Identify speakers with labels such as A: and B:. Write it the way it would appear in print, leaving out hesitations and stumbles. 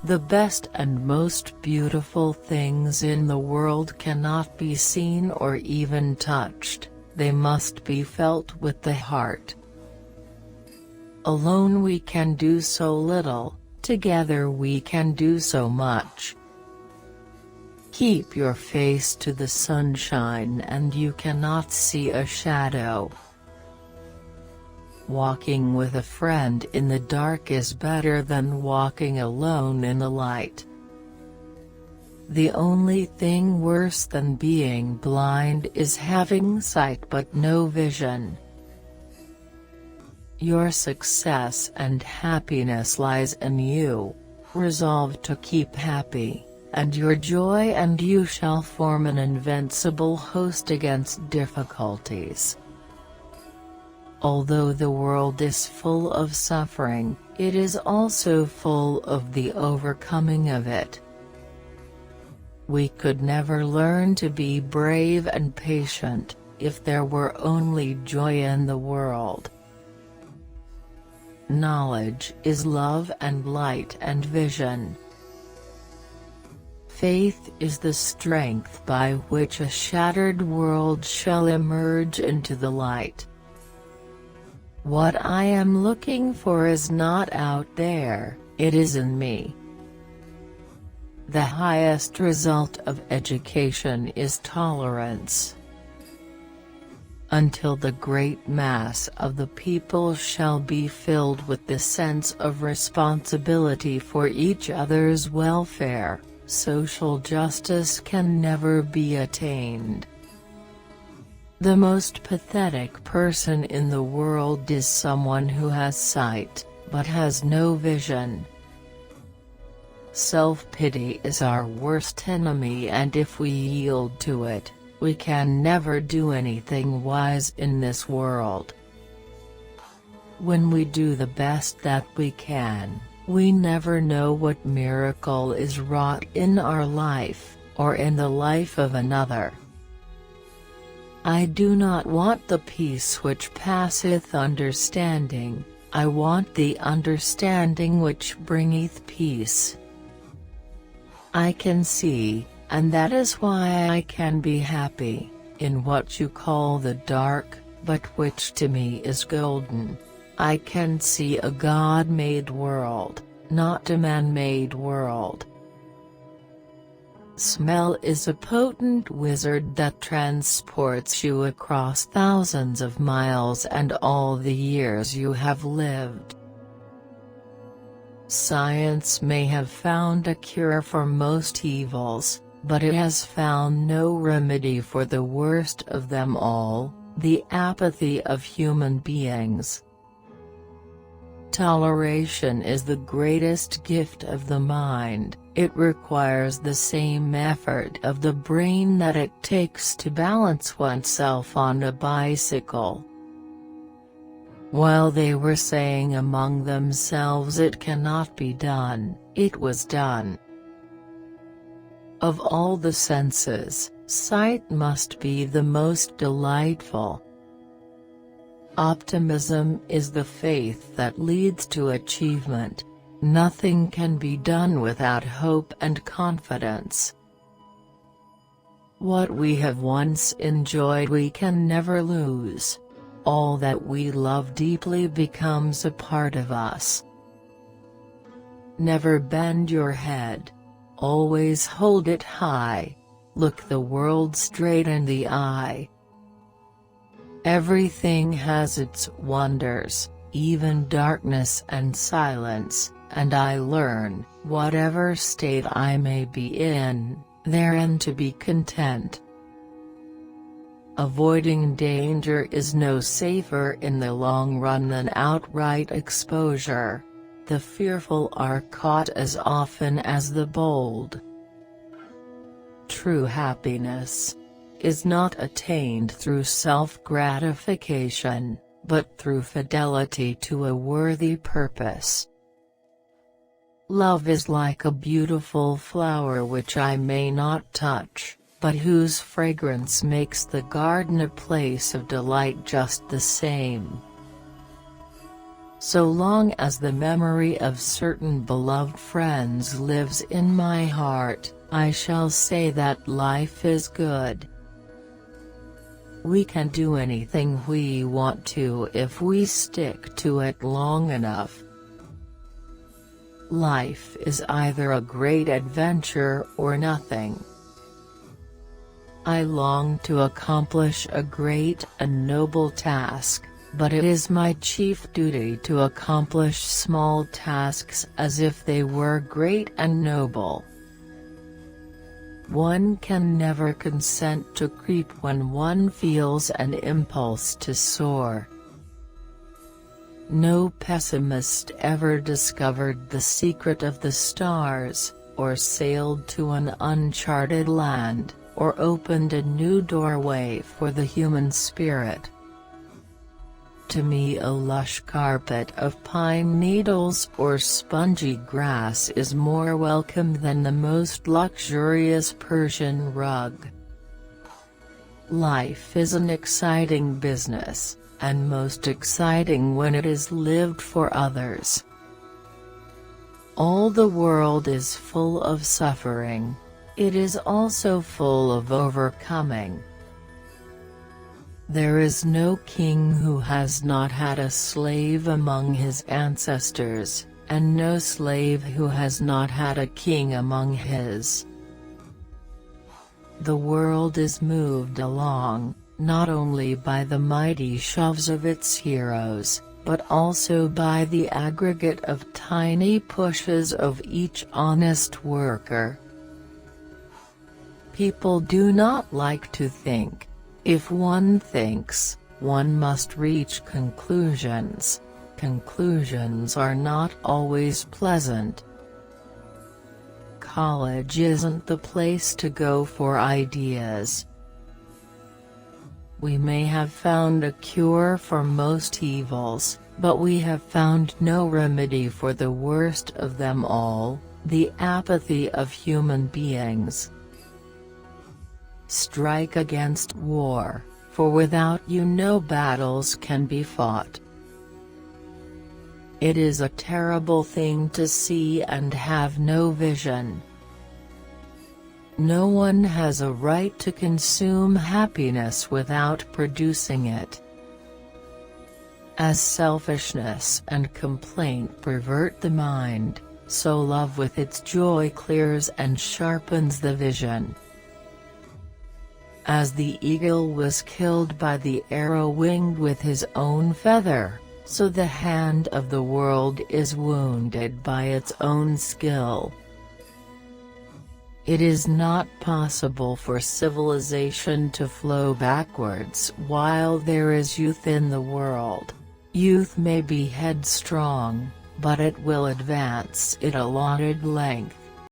A: The best and most beautiful things in the world cannot be seen or even touched, they must be felt with the heart. Alone we can do so little, together we can do so much. Keep your face to the sunshine and you cannot see a shadow. Walking with a friend in the dark is better than walking alone in the light. The only thing worse than being blind is having sight but no vision. Your success and happiness lies in you. Resolve to keep happy, and your joy and you shall form an invincible host against difficulties. Although the world is full of suffering, it is also full of the overcoming of it. We could never learn to be brave and patient, if there were only joy in the world. Knowledge is love and light and vision. Faith is the strength by which a shattered world shall emerge into the light. What I am looking for is not out there, it is in me. The highest result of education is tolerance. Until the great mass of the people shall be filled with the sense of responsibility for each other's welfare, social justice can never be attained. The most pathetic person in the world is someone who has sight, but has no vision. Self-pity is our worst enemy, and if we yield to it, we can never do anything wise in this world. When we do the best that we can, we never know what miracle is wrought in our life, or in the life of another. I do not want the peace which passeth understanding, I want the understanding which bringeth peace. I can see, and that is why I can be happy, in what you call the dark, but which to me is golden. I can see a God-made world, not a man-made world. Smell is a potent wizard that transports you across thousands of miles and all the years you have lived. Science may have found a cure for most evils, but it has found no remedy for the worst of them all, the apathy of human beings. Toleration is the greatest gift of the mind. It requires the same effort of the brain that it takes to balance oneself on a bicycle. While they were saying among themselves it cannot be done, it was done. Of all the senses, sight must be the most delightful. Optimism is the faith that leads to achievement. Nothing can be done without hope and confidence. What we have once enjoyed we can never lose. All that we love deeply becomes a part of us. Never bend your head. Always hold it high. Look the world straight in the eye. Everything has its wonders, even darkness and silence, and I learn, whatever state I may be in, therein to be content. Avoiding danger is no safer in the long run than outright exposure. The fearful are caught as often as the bold. True happiness is not attained through self-gratification, but through fidelity to a worthy purpose. Love is like a beautiful flower which I may not touch, but whose fragrance makes the garden a place of delight just the same. So long as the memory of certain beloved friends lives in my heart, I shall say that life is good. We can do anything we want to if we stick to it long enough. Life is either a great adventure or nothing. I long to accomplish a great and noble task, but it is my chief duty to accomplish small tasks as if they were great and noble. One can never consent to creep when one feels an impulse to soar. No pessimist ever discovered the secret of the stars, or sailed to an uncharted land, or opened a new doorway for the human spirit. To me, a lush carpet of pine needles or spongy grass is more welcome than the most luxurious Persian rug. Life is an exciting business, and most exciting when it is lived for others. All the world is full of suffering. It is also full of overcoming. There is no king who has not had a slave among his ancestors, and no slave who has not had a king among his. The world is moved along, not only by the mighty shoves of its heroes, but also by the aggregate of tiny pushes of each honest worker. People do not like to think. If one thinks, one must reach conclusions. Conclusions are not always pleasant. College isn't the place to go for ideas. We may have found a cure for most evils, but we have found no remedy for the worst of them all, the apathy of human beings. Strike against war, for without you no battles can be fought. It is a terrible thing to see and have no vision. No one has a right to consume happiness without producing it. As selfishness and complaint pervert the mind, so love with its joy clears and sharpens the vision. As the eagle was killed by the arrow winged with his own feather, so the hand of the world is wounded by its own skill. It is not possible for civilization to flow backwards while there is youth in the world. Youth may be headstrong, but it will advance its allotted length.